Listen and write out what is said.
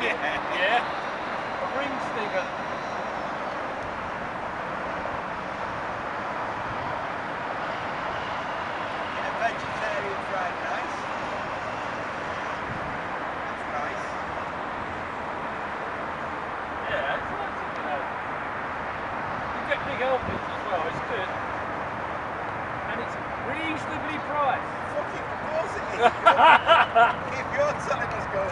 it? Yeah. A ring stinger. In a vegetarian fried rice. That's nice. Yeah, it's nice, you know. You get big helpings as well, it's good. And it's reasonably priced. Fucking of course it is. If you're telling us go